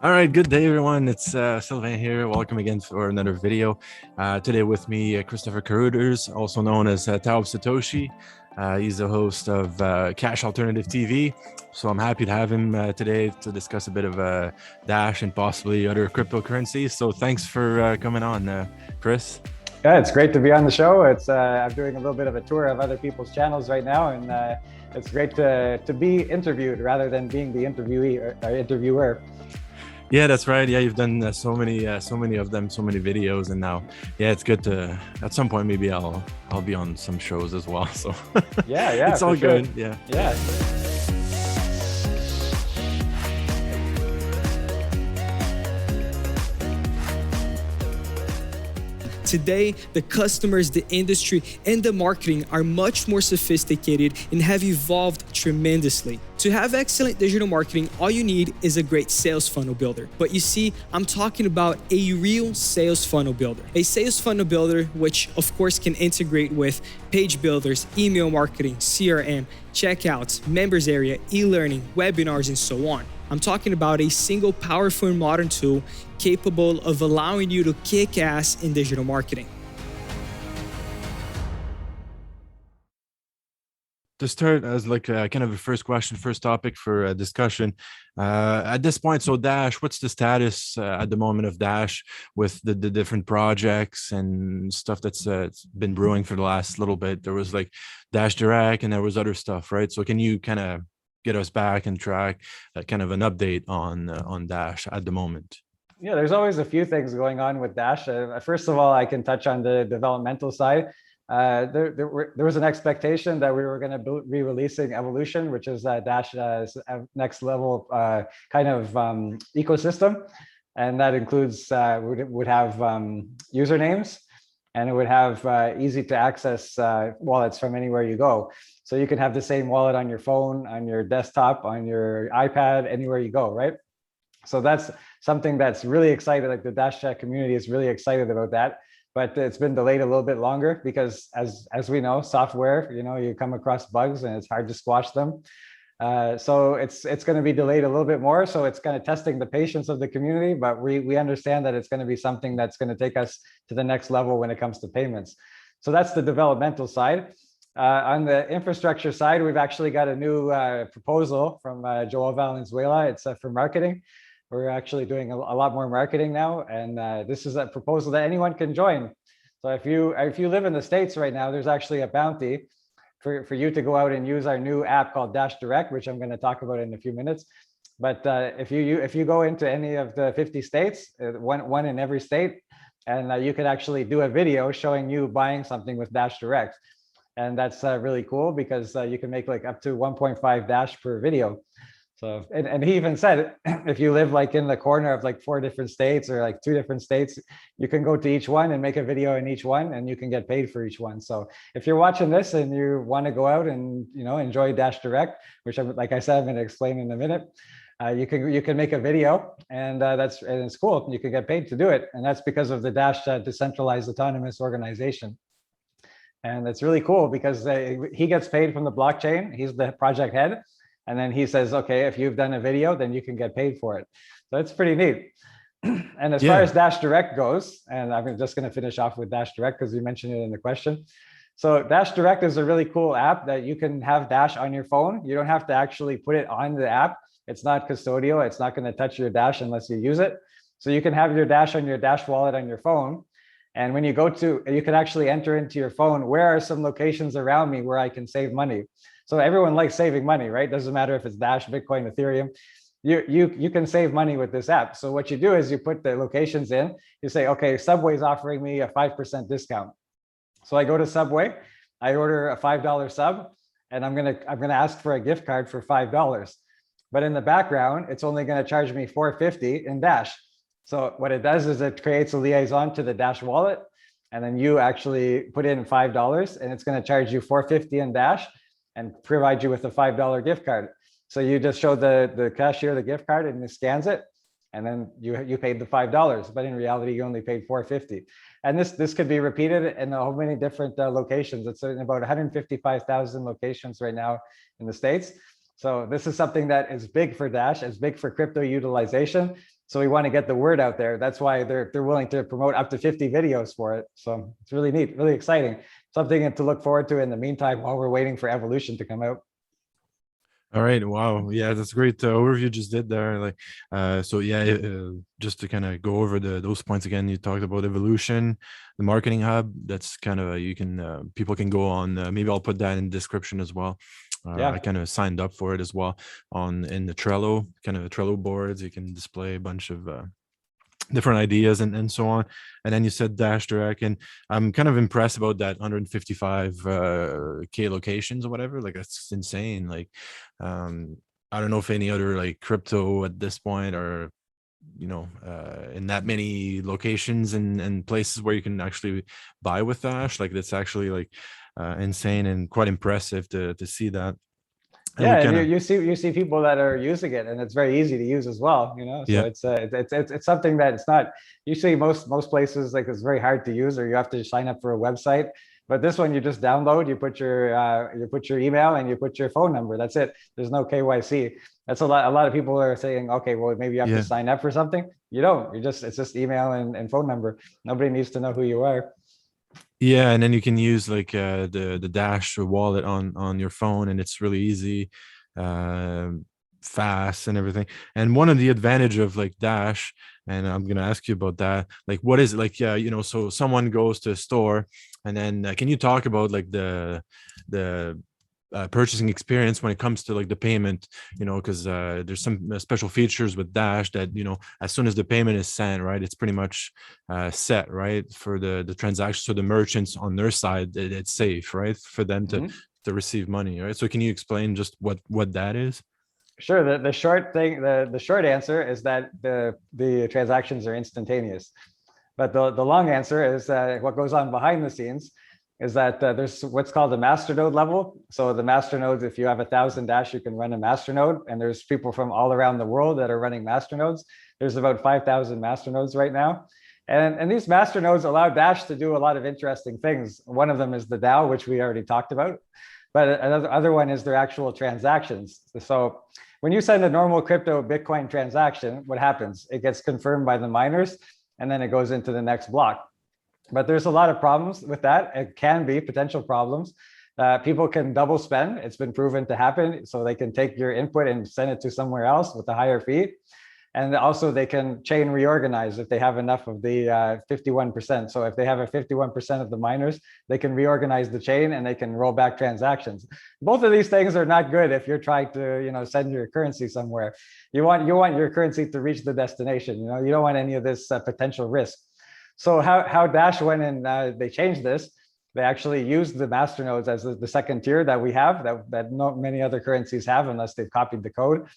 All right, good day, everyone. It's Sylvain here. Welcome again for another video. Today with me, Christopher Carruthers, also known as Tao of Satoshi. He's the host of Cash Alternative TV. So I'm happy to have him today to discuss a bit of Dash and possibly other cryptocurrencies. So thanks for coming on, Chris. Yeah, it's great to be on the show. I'm doing a little bit of a tour of other people's channels right now, and it's great to be interviewed rather than being the interviewee or interviewer. Yeah, that's right. Yeah, you've done so many of them, so many videos, and now, yeah, it's good to at some point maybe I'll be on some shows as well. So yeah, it's all sure. good. Yeah. Today, the customers, the industry, and the marketing are much more sophisticated and have evolved tremendously. To have excellent digital marketing, all you need is a great sales funnel builder. But you see, I'm talking about a real sales funnel builder. A sales funnel builder, which of course can integrate with page builders, email marketing, CRM, checkouts, members area, e-learning, webinars, and so on. I'm talking about a single powerful and modern tool capable of allowing you to kick ass in digital marketing. To start as like kind of a first question, first topic for discussion, at this point, so Dash, what's the status at the moment of Dash with the different projects and stuff that's been brewing for the last little bit? There was like Dash Direct and there was other stuff, right? So can you kind of get us back and track kind of an update on Dash at the moment? Yeah, there's always a few things going on with Dash. First of all, I can touch on the developmental side. There was an expectation that we were going to be releasing Evolution, which is Dash's next level kind of ecosystem. And that includes, would have usernames, and it would have easy to access wallets from anywhere you go. So you can have the same wallet on your phone, on your desktop, on your iPad, anywhere you go, right? So that's something that's really excited. Like the Dash community is really excited about that, but it's been delayed a little bit longer because as we know, software, you come across bugs and it's hard to squash them. So it's going to be delayed a little bit more. So it's kind of testing the patience of the community, but we understand that it's going to be something that's going to take us to the next level when it comes to payments. So that's the developmental side. On the infrastructure side, we've actually got a new proposal from Joel Valenzuela. It's for marketing. We're actually doing a lot more marketing now, and this is a proposal that anyone can join. So if you live in the States right now, there's actually a bounty for you to go out and use our new app called Dash Direct, which I'm going to talk about in a few minutes. But if you go into any of the 50 states, one in every state, and you can actually do a video showing you buying something with Dash Direct. And that's really cool because you can make like up to 1.5 Dash per video. So, and he even said, if you live like in the corner of like 4 different states or like 2 different states, you can go to each one and make a video in each one and you can get paid for each one. So if you're watching this and you want to go out and, enjoy Dash Direct, which like I said, I'm going to explain in a minute, you can make a video and it's cool. You can get paid to do it. And that's because of the Dash decentralized autonomous organization. And it's really cool because he gets paid from the blockchain. He's the project head. And then he says, okay, if you've done a video, then you can get paid for it. So it's pretty neat. And as far as Dash Direct goes, and I'm just going to finish off with Dash Direct because you mentioned it in the question. So Dash Direct is a really cool app that you can have Dash on your phone. You don't have to actually put it on the app. It's not custodial. It's not going to touch your Dash unless you use it. So you can have your Dash on your Dash wallet on your phone. And when you you can actually enter into your phone, where are some locations around me where I can save money? So everyone likes saving money, right? Doesn't matter if it's Dash, Bitcoin, Ethereum. You can save money with this app. So what you do is you put the locations in. You say, okay, Subway's offering me a 5% discount. So I go to Subway, I order a $5 sub, and I'm gonna ask for a gift card for $5. But in the background, it's only gonna charge me $4.50 in Dash. So what it does is it creates a liaison to the Dash wallet, and then you actually put in $5, and it's going to charge you $4.50 in Dash and provide you with a $5 gift card. So you just show the cashier the gift card, and it scans it, and then you paid the $5. But in reality, you only paid $4.50. And this could be repeated in how many different locations. It's in about 155,000 locations right now in the States. So this is something that is big for Dash, it's big for crypto utilization. So we want to get the word out there. That's why they're willing to promote up to 50 videos for it. So it's really neat, really exciting. Something to look forward to in the meantime while we're waiting for evolution to come out. All right. Wow. Yeah, that's a great overview you just did there. Like, so yeah, just to kind of go over those points again, you talked about evolution, the marketing hub. That's kind of you can people can go on. Maybe I'll put that in the description as well. Yeah. I kind of signed up for it as well in the Trello, kind of the Trello boards. You can display a bunch of different ideas and so on. And then you said Dash Direct, and I'm kind of impressed about that 155 K locations or whatever. Like, that's insane. Like, I don't know if any other like crypto at this point or in that many locations and places where you can actually buy with Dash. Like, that's actually like insane and quite impressive to see that. Yeah, and you see people that are using it, and it's very easy to use as well. So it's something that it's not. You see most places, like, it's very hard to use, or you have to sign up for a website. But this one, you just download, you put your email and you put your phone number. That's it. There's no KYC. That's a lot of people are saying, okay, well, maybe you have to sign up for something. You don't. It's just email and phone number. Nobody needs to know who you are. Yeah, and then you can use like the Dash wallet on your phone, and it's really easy, fast, and everything. And one of the advantage of like Dash, and I'm gonna ask you about that. Like, what is it like? Yeah, so someone goes to a store, and then can you talk about like the purchasing experience when it comes to like the payment, because there's some special features with Dash that as soon as the payment is sent, right, it's pretty much set, right, for the transaction. So the merchants on their side, it's safe, right, for them to receive money, right? So can you explain just what that is? Sure. The short thing, the short answer is that the transactions are instantaneous, but the long answer is what goes on behind the scenes is that there's what's called the Masternode level. So the Masternodes, if you have 1,000 Dash, you can run a Masternode, and there's people from all around the world that are running Masternodes. There's about 5,000 Masternodes right now. And these Masternodes allow Dash to do a lot of interesting things. One of them is the DAO, which we already talked about, but another one is their actual transactions. So when you send a normal crypto Bitcoin transaction, what happens? It gets confirmed by the miners, and then it goes into the next block. But there's a lot of problems with that. It can be potential problems. People can double spend. It's been proven to happen. So they can take your input and send it to somewhere else with a higher fee. And also they can chain reorganize if they have enough of the 51%. So if they have a 51% of the miners, they can reorganize the chain and they can roll back transactions. Both of these things are not good if you're trying to send your currency somewhere. You want your currency to reach the destination. You don't want any of this potential risk. So how Dash went and they changed this, they actually used the masternodes as the second tier that we have, that not many other currencies have unless they've copied the code.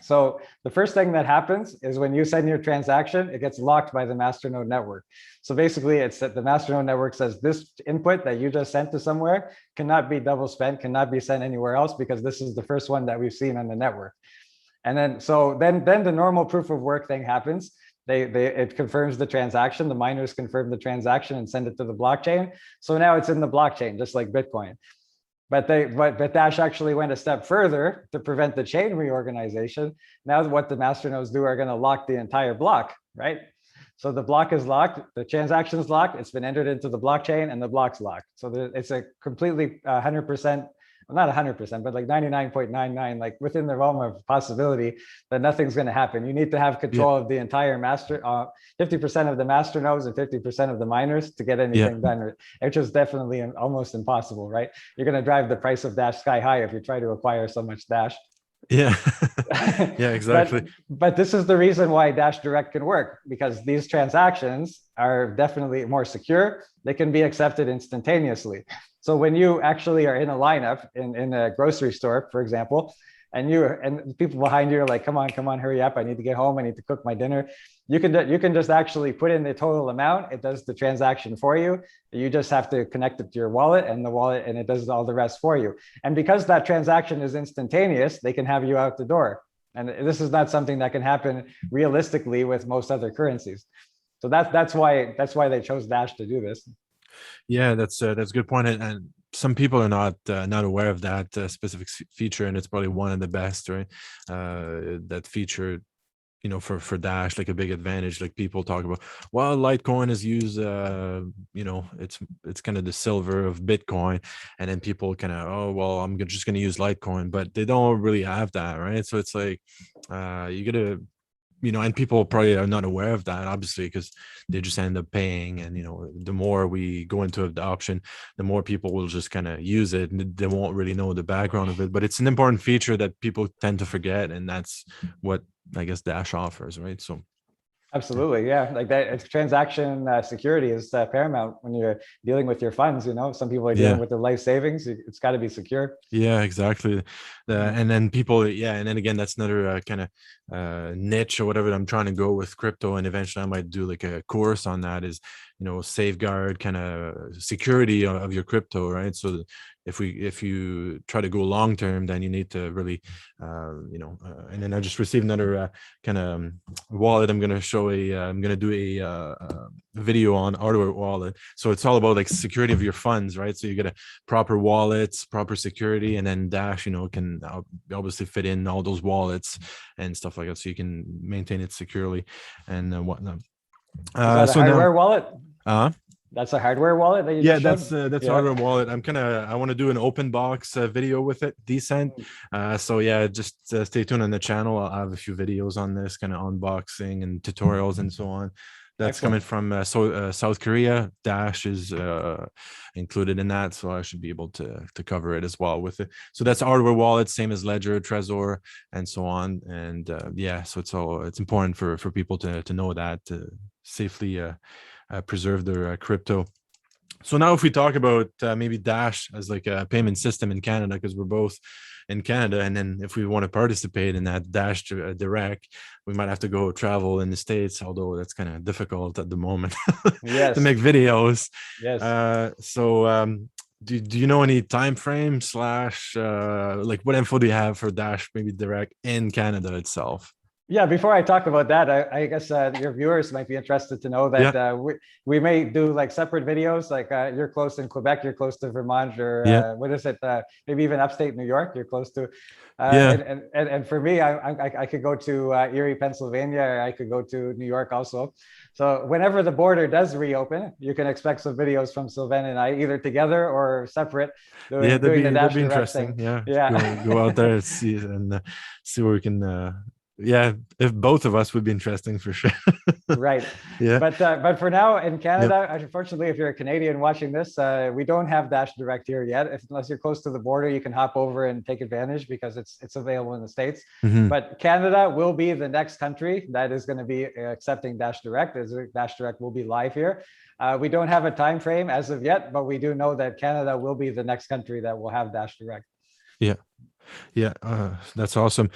So the first thing that happens is when you send your transaction, it gets locked by the Masternode network. So basically it's that the Masternode network says this input that you just sent to somewhere cannot be double spent, cannot be sent anywhere else, because this is the first one that we've seen on the network. And then the normal proof of work thing happens. It confirms the transaction. The miners confirm the transaction and send it to the blockchain. So now it's in the blockchain, just like Bitcoin. But Dash actually went a step further to prevent the chain reorganization. Now what the masternodes do are going to lock the entire block, right? So the block is locked, the transaction is locked, it's been entered into the blockchain, and the block's locked. So it's a completely 100%. Not 100%, but like 99.99, like within the realm of possibility that nothing's going to happen. You need to have control of the entire 50% of the master nodes and 50% of the miners to get anything done, which is definitely almost impossible, right? You're going to drive the price of Dash sky high if you try to acquire so much Dash. Yeah, yeah, exactly. but this is the reason why Dash Direct can work, because these transactions are definitely more secure. They can be accepted instantaneously. So when you actually are in a lineup in a grocery store, for example, and people behind you are like, come on, hurry up. I need to get home. I need to cook my dinner. You can just actually put in the total amount. It does the transaction for you. You just have to connect it to your wallet, and it does all the rest for you. And because that transaction is instantaneous, they can have you out the door. And this is not something that can happen realistically with most other currencies. So that's why they chose Dash to do this. Yeah, that's a good point, and some people are not aware of that specific feature, and it's probably one of the best, right? That feature you know, for Dash, like a big advantage. Like people talk about, well, Litecoin is used, you know, it's kind of the silver of Bitcoin, and then people kind of, oh well, I'm just going to use Litecoin, but they don't really have that, right? So it's like, you gotta, you know, and people probably are not aware of that, obviously, because they just end up paying. And, you know, the more we go into adoption, the more people will just kind of use it, and they won't really know the background of it. But it's an important feature that people tend to forget. And that's what I guess Dash offers, right? So Absolutely, yeah. Like that, it's transaction security is paramount when you're dealing with your funds. You know, some people are dealing yeah. with their life savings. It's got to be secure. Yeah, exactly. And then people, yeah, and then again, that's another kind of niche or whatever I'm trying to go with crypto, and eventually I might do like a course on that. Is, you know, safeguard kind of security of your crypto, right? So if you try to go long term, then you need to really, you know. And then I just received another kind of wallet. I'm gonna show I'm gonna do a video on hardware wallet. So it's all about like security of your funds, right? So you get a proper wallets, proper security, and then Dash, you know, can obviously fit in all those wallets and stuff like that, so you can maintain it securely and whatnot. Is that a So hardware now, wallet? uh That's a hardware wallet that you yeah, just showed? that's Yeah. hardware wallet. I want to do an open box video with it, decent. So yeah, just stay tuned on the channel. I'll have a few videos on this, kind of unboxing and tutorials and so on. That's coming Excellent. from South Korea. Dash is included in that, so I should be able to cover it as well with it. So that's hardware wallet, same as Ledger, Trezor, and so on. And yeah, so it's important for people to know that, to safely preserve their crypto. So now if we talk about maybe Dash as like a payment system in Canada, because we're both in Canada, and then if we want to participate in that Dash Direct, we might have to go travel in the States, although that's kind of difficult at the moment to Yes. make videos. Yes. Do you know any time frame slash like what info do you have for Dash maybe Direct in Canada itself? Yeah, before I talk about that, I guess your viewers might be interested to know that Yeah, we may do like separate videos. Like you're close in Quebec, you're close to Vermont, or yeah, what is it? Maybe even upstate New York, you're close to. yeah. And for me, I could go to Erie, Pennsylvania, or I could go to New York also. So whenever the border does reopen, you can expect some videos from Sylvain and I, either together or separate, Yeah, doing the that'd Dash be Direct thing. interesting. Yeah, Yeah. go out there and see where we can. Yeah, if both of us would be interesting for sure. Right. Yeah. But for now in Yep. Canada, unfortunately, if you're a Canadian watching this, we don't have Dash Direct here yet. Unless you're close to the border, you can hop over and take advantage because it's available in the States. Mhm. But Canada will be the next country that is going to be accepting Dash Direct. As Dash Direct will be live here. We don't have a time frame as of yet, but we do know that Canada will be the next country that will have Dash Direct. Yeah. Yeah, that's awesome.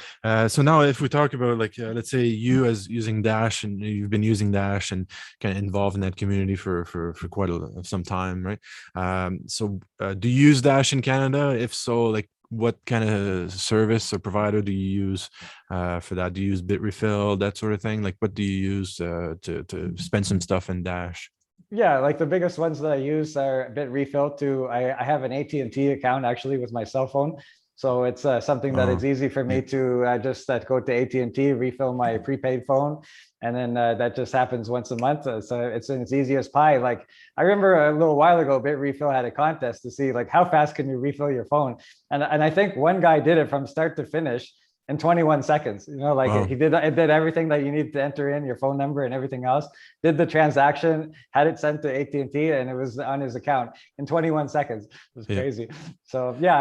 So now if we talk about like, let's say you as using Dash, and you've been using Dash and kind of involved in that community for quite some time, right? Do you use Dash in Canada? If so, like what kind of service or provider do you use for that? Do you use Bitrefill, that sort of thing? Like what do you use to spend some stuff in Dash? Yeah, like the biggest ones that I use are Bitrefill. I have an AT&T account actually with my cell phone. So it's something that Oh, it's easy for me yeah. to just go to AT&T, refill my prepaid phone, and then that just happens once a month. So it's easy as pie. Like I remember a little while ago, Bitrefill had a contest to see like how fast can you refill your phone, and I think one guy did it from start to finish in 21 seconds. You know, like Wow. it did everything that you need to enter in your phone number and everything else. Did the transaction, had it sent to AT&T, and it was on his account in 21 seconds. It was Yeah. crazy. So yeah,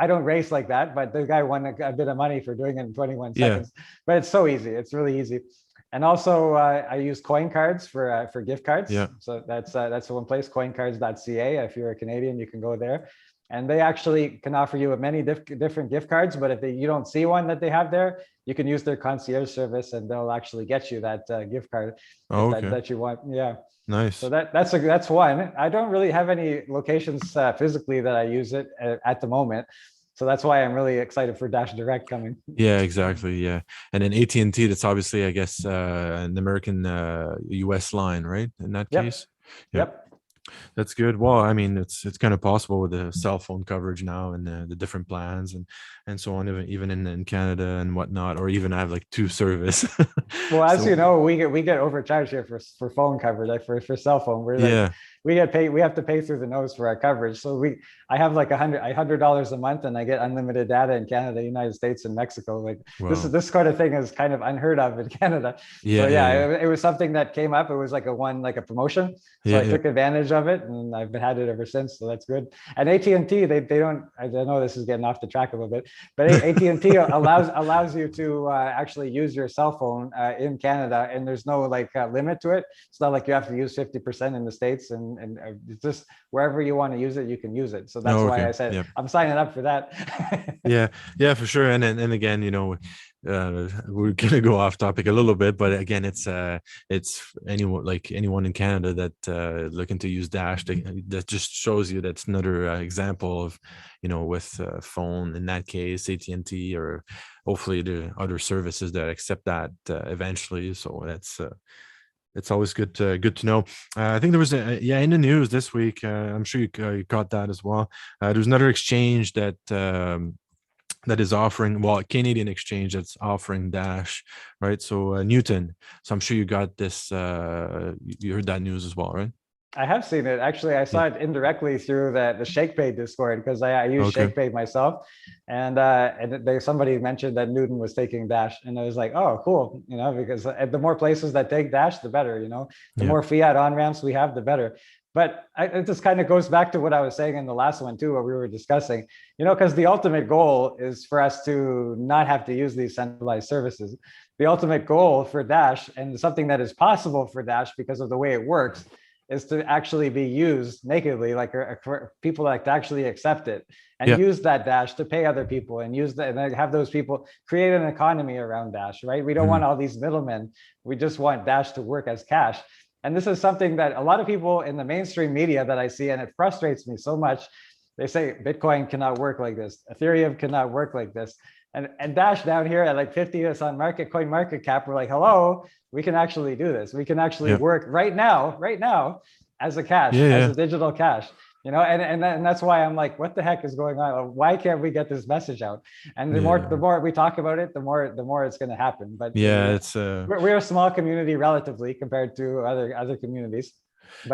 I don't race like that, but the guy won a bit of money for doing it in 21 Yeah. seconds. But it's so easy. It's really easy. And also, I use Coincards for gift cards. Yeah. So that's the one place, coincards.ca. If you're a Canadian, you can go there. And they actually can offer you many different gift cards. But if you don't see one that they have there, you can use their concierge service, and they'll actually get you that gift card Oh, if okay. that you want. Yeah. So Nice. that's one. I don't really have any locations physically that I use it at the moment. So that's why I'm really excited for Dash Direct coming. Yeah, exactly. Yeah. And then AT&T, that's obviously, I guess, an American US line, right? In that Yep. case. Yeah. Yep. That's good. Well, I mean, it's kind of possible with the cell phone coverage now and the different plans and so on, even in Canada and whatnot, or even I have like two service. Well, as you So know, we get overcharged here for phone coverage, like for cell phone. We're like yeah, we get paid. We have to pay through the nose for our coverage. So I have like $100 a month, and I get unlimited data in Canada, United States, and Mexico. Like well, this kind of thing is kind of unheard of in Canada. So yeah, yeah, yeah, yeah, it was something that came up. It was like a promotion. So yeah, I yeah. took advantage of it, and I've had it ever since. So that's good. And AT&T, they don't. I know this is getting off the track a little bit, but AT&T allows you to actually use your cell phone in Canada, and there's no like limit to it. It's not like you have to use 50% in the States, and it's just wherever you want to use it, you can use it. So that's Oh, why okay. I said Yeah. I'm signing up for that. Yeah, yeah, for sure. And again, we're gonna go off topic a little bit, but again, it's anyone in Canada that looking to use Dash, that just shows you that's another example of, with phone in that case, AT&T, or hopefully the other services that accept that eventually. So that's it's always good to know. I think there was in the news this week. I'm sure you caught that as well. There's another exchange that is offering, well, a Canadian exchange that's offering Dash, right? So Newton. So I'm sure you got this. You heard that news as well, right? I have seen it. Actually, I Yeah. saw it indirectly through the ShakePay Discord because I use Okay. ShakePay myself, and somebody mentioned that Newton was taking Dash, and I was like, oh, cool, because the more places that take Dash, the better. The Yeah. more fiat on ramps we have, the better. But it just kind of goes back to what I was saying in the last one too, what we were discussing. Because the ultimate goal is for us to not have to use these centralized services. The ultimate goal for Dash, and something that is possible for Dash because of the way it works, is to actually be used nakedly, like for people like to actually accept it and Yeah. use that Dash to pay other people and use that, and then have those people create an economy around Dash, right? We don't want Mhm. all these middlemen. We just want Dash to work as cash. And this is something that a lot of people in the mainstream media that I see, and it frustrates me so much. They say Bitcoin cannot work like this. Ethereum cannot work like this. And Dash down here at like 50 us on coin market cap, we're like, hello, we can actually do this. We can actually Yeah. work right now as a cash, Yeah. as Yeah. a digital cash. And that's why I'm like, what the heck is going on? Why can't we get this message out? And the Yeah. more we talk about it, the more it's going to happen. But Yeah. It's we're a small community relatively compared to other communities.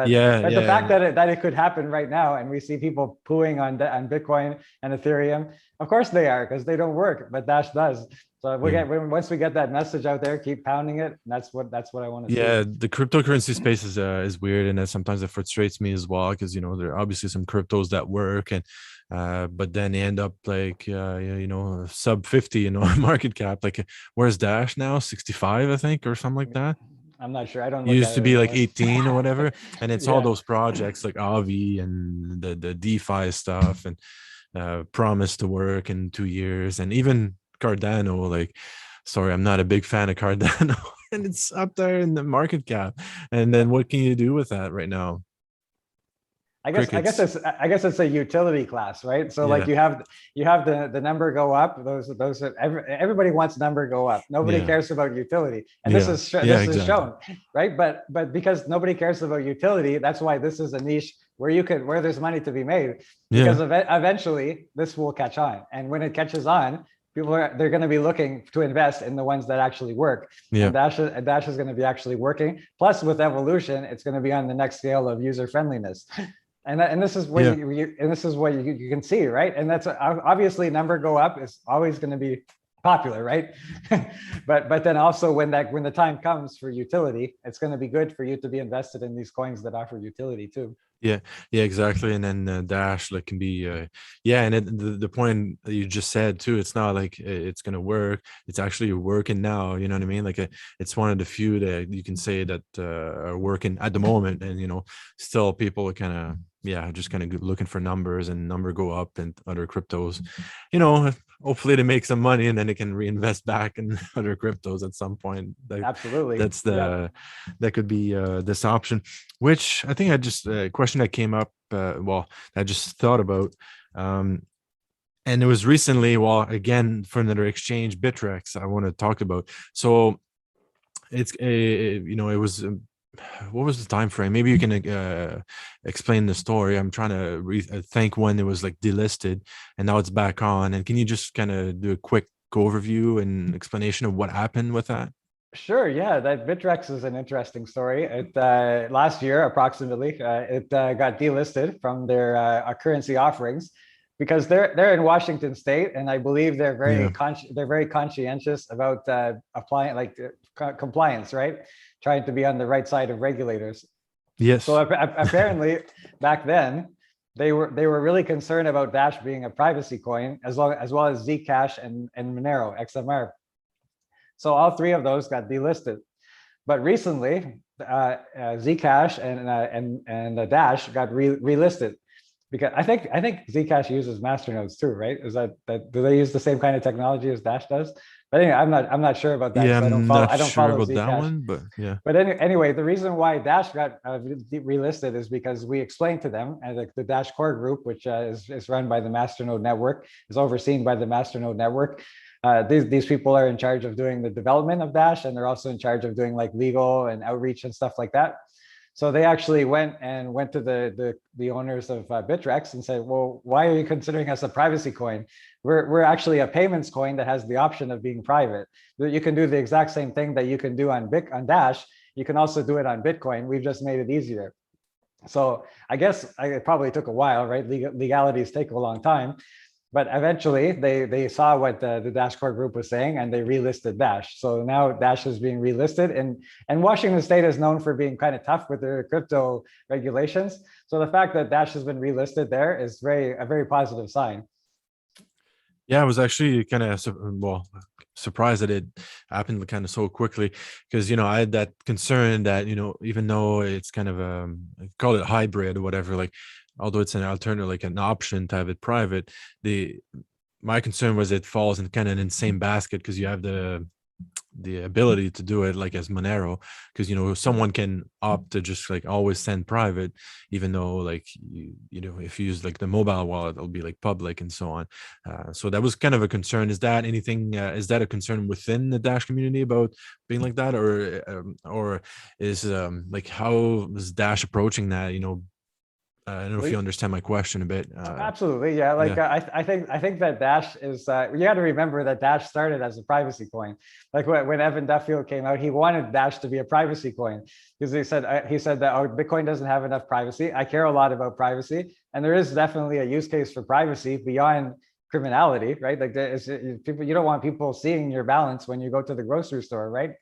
yeah. But the Yeah. fact that it could happen right now, and we see people pooing on Bitcoin and Ethereum, of course they are, because they don't work, but Dash does. So Yeah. once we get that message out there, keep pounding it. And that's what I want to see. Yeah, the cryptocurrency space is weird, and sometimes it frustrates me as well, because there are obviously some cryptos that work, and but then they end up like sub 50, market cap. Like, where's Dash now? 65, I think, or something like that. I'm not sure. I don't look Used at to it be like anymore. 18 or whatever, and it's all Yeah. those projects like Avi and the DeFi stuff, and promise to work in 2 years, and even Cardano. Like, sorry, I'm not a big fan of Cardano, and it's up there in the market cap. And then what can you do with that right now? Crickets. I guess it's a utility class, right? So like Yeah, you have the number go up. Everybody wants number go up. Nobody yeah, cares about utility, and yeah, yeah, this is exactly. shown, right? But because nobody cares about utility, that's why this is a niche where there's money to be made. Yeah, Because eventually this will catch on, and when it catches on, they're going to be looking to invest in the ones that actually work. yeah, And Dash is going to be actually working. Plus, with evolution, it's going to be on the next scale of user friendliness. And this is what yeah. you can see, right? And that's obviously number go up is always going to be popular, right? but then also when the time comes for utility, it's going to be good for you to be invested in these coins that offer utility too. Yeah, yeah, exactly. And then Dash like can be, yeah, and the point that you just said too. It's not like it's gonna work. It's actually working now. You know what I mean? Like it's one of the few that you can say that are working at the moment, and still people are kind of just kind of looking for numbers, and number go up and other cryptos. Hopefully they make some money, and then they can reinvest back in other cryptos at some point. Absolutely. That's Yeah. that could be this option, which I think I just a question that came up. I just thought about, and it was recently. Well, again, for another exchange, Bittrex, I want to talk about. So it's a it was what was the time frame? Maybe you can explain the story. I'm trying to think when it was like delisted and now it's back on. And can you just kind of do a quick overview and explanation of what happened with that? Sure, yeah, that Bittrex is an interesting story. It last year, approximately, it got delisted from their currency offerings because they're in Washington State, and I believe Yeah. they're very conscientious about applying compliance, right? Trying to be on the right side of regulators. So Yes. apparently, back then, they were really concerned about Dash being a privacy coin, as well as Zcash and Monero XMR. So all three of those got delisted. But recently, Zcash and Dash got relisted because I think Zcash uses masternodes too, right? Is that do they use the same kind of technology as Dash does? But anyway, I'm not sure about that Yeah, because I'm not I don't sure follow about that Zcash. one, but yeah. But anyway, the reason why Dash got relisted is because we explained to them, and the Dash core group, which is run by the Masternode network, is overseen by the Masternode network. These people are in charge of doing the development of Dash, and they're also in charge of doing like legal and outreach and stuff like that. So they actually went to the owners of Bittrex and said, "Well, why are you considering us a privacy coin? We're actually a payments coin that has the option of being private. You can do the exact same thing that you can do on Dash. You can also do it on Bitcoin. We've just made it easier." So I guess it probably took a while, right? Legalities take a long time, but eventually they saw what the Dash Core group was saying, and they relisted Dash. So now Dash is being relisted, and Washington State is known for being kind of tough with their crypto regulations. So the fact that Dash has been relisted there is a very positive sign. Yeah, I was actually kind of surprised that it happened kind of so quickly because I had that concern that even though it's kind of call it hybrid or whatever, like although it's an alternative, like an option to have it private, my concern was it falls in kind of in the same basket because you have the ability to do it like as Monero, because someone can opt to just like always send private, even though like if you use like the mobile wallet, it'll be like public and so on. So that was kind of a concern. Is that a concern within the Dash community about being like that, or is like how is Dash approaching that? I don't know if you understand my question a bit. Absolutely, yeah. Like Yeah. I think that Dash is. You got to remember that Dash started as a privacy coin. Like when Evan Duffield came out, he wanted Dash to be a privacy coin because he said that Bitcoin doesn't have enough privacy. I care a lot about privacy, and there is definitely a use case for privacy beyond criminality, right? Like people, you don't want people seeing your balance when you go to the grocery store, right?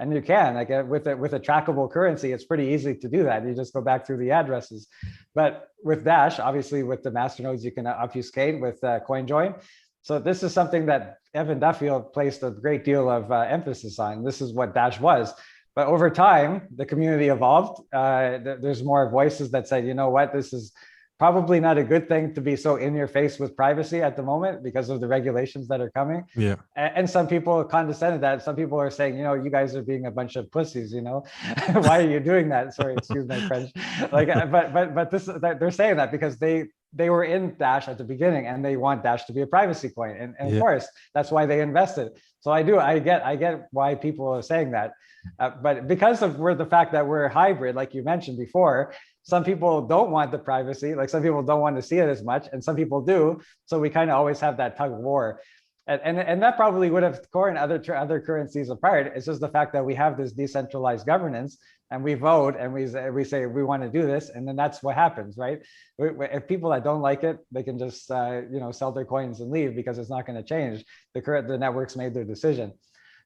And you can like with a trackable currency, it's pretty easy to do that. You just go back through the addresses. But with Dash, obviously with the masternodes, you can obfuscate with CoinJoin. So this is something that Evan Duffield placed a great deal of emphasis on. This is what Dash was. But over time, the community evolved. There's more voices that said, you know what, this is probably not a good thing to be so in your face with privacy at the moment because of the regulations that are coming. Yeah. And some people condescended that. Some people are saying, you guys are being a bunch of pussies, why are you doing that? Sorry, excuse my French. Like, but they're saying that because they were in Dash at the beginning and they want Dash to be a privacy coin. And Yeah. Of course, that's why they invested. So I get why people are saying that. But because of the fact that we're hybrid, like you mentioned before, some people don't want the privacy, like some people don't want to see it as much, and some people do. So we kind of always have that tug of war. And that probably would have torn other currencies apart. It's just the fact that we have this decentralized governance and we vote and we say we want to do this, and then that's what happens, right? If people that don't like it, they can just sell their coins and leave because it's not going to change. The network's made their decision.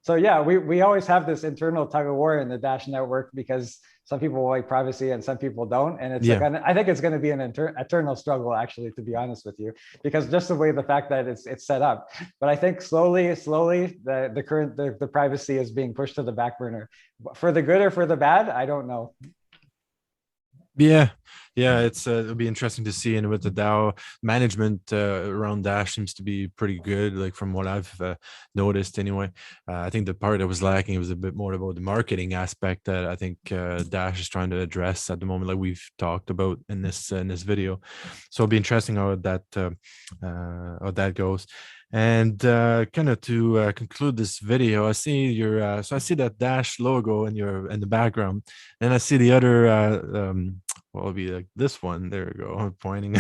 So yeah, we always have this internal tug of war in the Dash network because some people like privacy and some people don't. And I think it's going to be an eternal struggle, actually, to be honest with you, because just the fact that it's set up. But I think slowly, the privacy is being pushed to the back burner. For the good or for the bad, I don't know. Yeah, it'll be interesting to see. And with the DAO management around Dash seems to be pretty good, like from what I've noticed anyway. I think the part that was lacking was a bit more about the marketing aspect that I think Dash is trying to address at the moment, like we've talked about in this video. So it'll be interesting how that goes. And kind of to conclude this video, I see your so I see that Dash logo in the background, and I see the other well, it'll be like this one. There we go. I'm pointing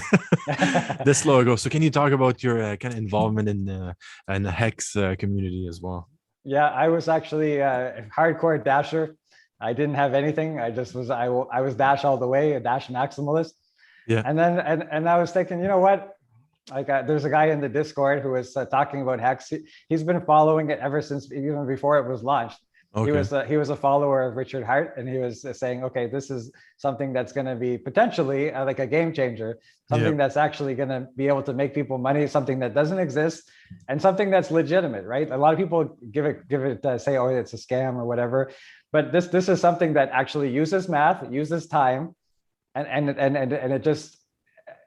this logo. So can you talk about your kind of involvement in the Hex community as well? Yeah, I was actually a hardcore Dasher. I didn't have anything. I was Dash all the way, a Dash maximalist. Yeah. And then and I was thinking, you know what? Like there's a guy in the Discord who was talking about Hex. He's been following it ever since, even before it was launched. Okay. He was a follower of Richard Hart, and he was saying, okay, this is something that's going to be potentially like a game changer, something that's actually going to be able to make people money, something that doesn't exist, and something that's legitimate, right? A lot of people give it say, oh, it's a scam or whatever, but this is something that actually uses math, uses time, and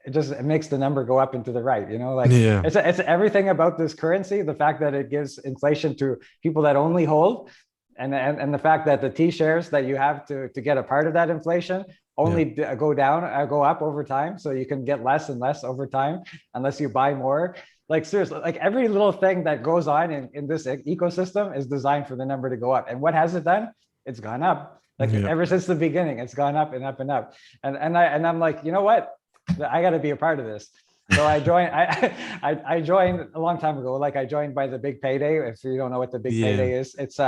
it makes the number go up and to the right, you know, like it's everything about this currency, the fact that it gives inflation to people that only hold, and the fact that the T shares that you have to get a part of that inflation only go up over time, so you can get less and less over time unless you buy more. Like seriously, like every little thing that goes on in this ecosystem is designed for the number to go up. And what has it done? It's gone up. Like ever since the beginning, it's gone up and up and up. And I'm like, you know what? I got to be a part of this. So I joined. I joined a long time ago. Like I joined by the big payday. If you don't know what the big payday is, it's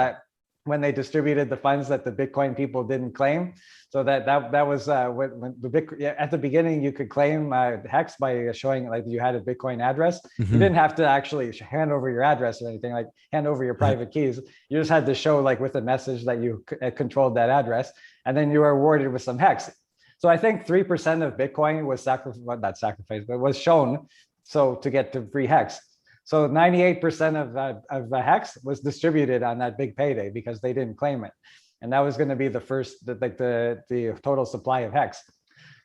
when they distributed the funds that the Bitcoin people didn't claim. So that was when the at the beginning you could claim Hex by showing like you had a Bitcoin address. You didn't have to actually hand over your address or anything, like hand over your private keys. You just had to show like with a message that you controlled that address, and then you were awarded with some Hex. So I think 3% of Bitcoin was not sacrificed, but was shown so to get to free Hex. So 98% of the Hex was distributed on that big payday because they didn't claim it. And that was going to be the first, the total supply of Hex.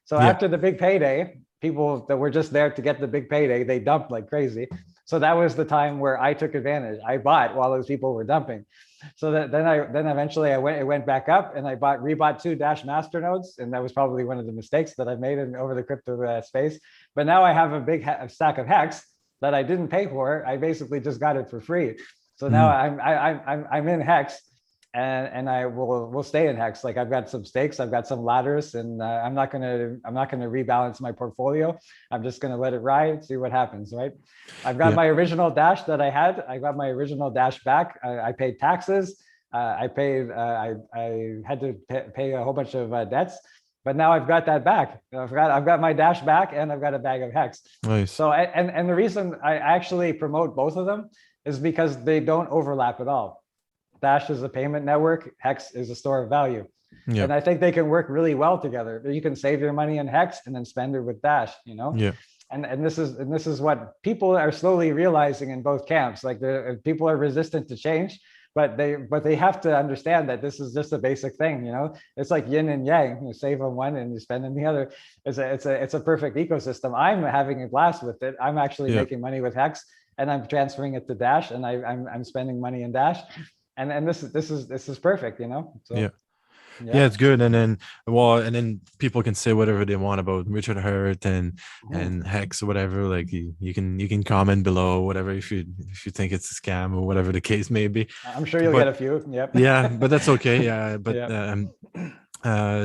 So after the big payday, people that were just there to get the big payday, they dumped like crazy. So that was the time where I took advantage. I bought while those people were dumping. So then eventually it went back up, and I rebought 2 Dash Masternodes, and that was probably one of the mistakes that I've made over the crypto space. But now I have a big stack of Hex that I didn't pay for. I basically just got it for free. So now I'm in Hex, and I will stay in Hex. Like I've got some stakes, I've got some ladders, and I'm not gonna rebalance my portfolio. I'm just gonna let it ride, see what happens. Right? I've got my original Dash that I had. I got my original Dash back. I paid taxes. I had to pay a whole bunch of debts. But now I've got that back. I've got my Dash back, and I've got a bag of Hex. Nice. So and the reason I actually promote both of them is because they don't overlap at all. Dash is a payment network. Hex is a store of value. Yep. And I think they can work really well together. You can save your money in Hex and then spend it with Dash, you know? Yeah. And this is what people are slowly realizing in both camps. Like people are resistant to change, but they have to understand that this is just a basic thing, you know? It's like yin and yang. You save on one and you spend on the other. It's a perfect ecosystem. I'm having a blast with it. I'm actually making money with Hex, and I'm transferring it to Dash, and I'm spending money in Dash. And this is perfect, you know? So, yeah, it's good. And then people can say whatever they want about Richard Hurt and Hex or whatever. Like you can comment below, whatever, if you think it's a scam or whatever the case may be. I'm sure you'll get a few. Yep. Yeah, but that's okay. Yeah,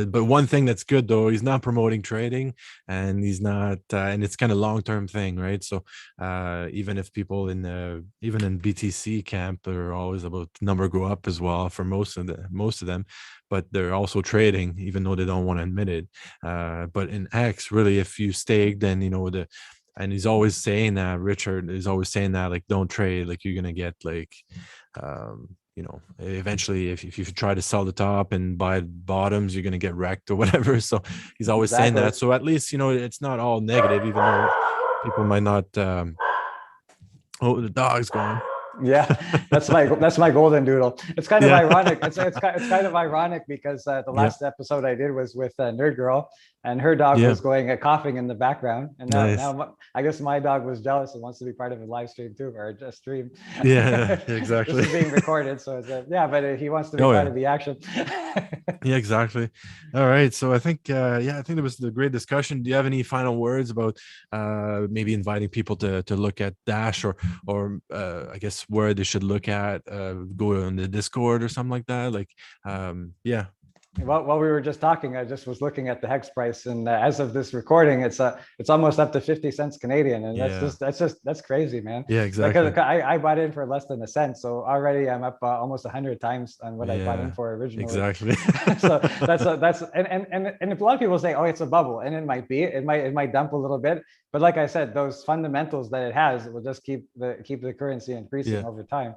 but one thing that's good though, he's not promoting trading, and he's not and it's kind of long-term thing, right? So even if people even in BTC camp, they're always about number go up as well for most of them, but they're also trading even though they don't want to admit it. But in X, really, if you stake, then you know and he's always saying that, Richard is always saying that, like, don't trade, like you're gonna get like you know, eventually if you try to sell the top and buy bottoms, you're going to get wrecked or whatever. So he's always saying that. So at least, you know, it's not all negative, even though people might not. Oh, the dog's gone. Yeah, that's my golden doodle. It's kind of ironic. It's kind of ironic because the last episode I did was with Nerd Girl, and her dog was going coughing in the background, and now I guess my dog was jealous and wants to be part of a live stream too, or a stream. Yeah, exactly. This is being recorded, so it's but he wants to be part of the action. Yeah, exactly. All right, so I think I think there was a great discussion. Do you have any final words about maybe inviting people to look at Dash, or I guess where they should look at, go on the Discord or something like that? Like, yeah. Well, while we were just talking, I just was looking at the hex price, and as of this recording, it's almost up to 50 cents Canadian, and that's crazy, man. Yeah, exactly. Like, I bought in for less than a cent, so already I'm up almost 100 times on what I bought in for originally. Exactly. So that's and if a lot of people say, oh, it's a bubble, and it might be, it might dump a little bit, but like I said, those fundamentals that it has will just keep the currency increasing over time.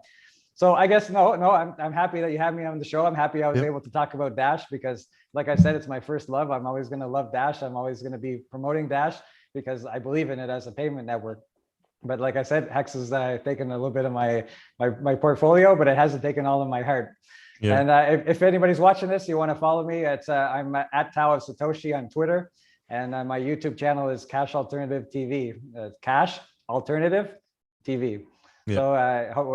So I guess no, I'm happy that you had me on the show. I'm happy I was able to talk about Dash because, like I said, it's my first love. I'm always going to love Dash. I'm always going to be promoting Dash because I believe in it as a payment network. But like I said, Hex has taken a little bit of my portfolio, but it hasn't taken all of my heart. Yeah. And if anybody's watching this, you want to follow me, I'm at Tao of Satoshi on Twitter, and my YouTube channel is Cash Alternative TV. Cash Alternative TV. Yeah. So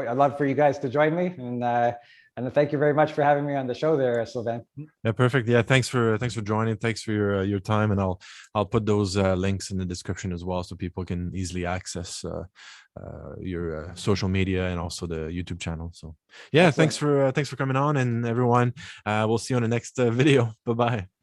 I'd love for you guys to join me, and thank you very much for having me on the show there, Sylvain. Yeah, perfect. Yeah, thanks for joining. Thanks for your time, and I'll put those links in the description as well, so people can easily access your social media and also the YouTube channel. So yeah, thanks for coming on, and everyone, we'll see you on the next video. Bye bye.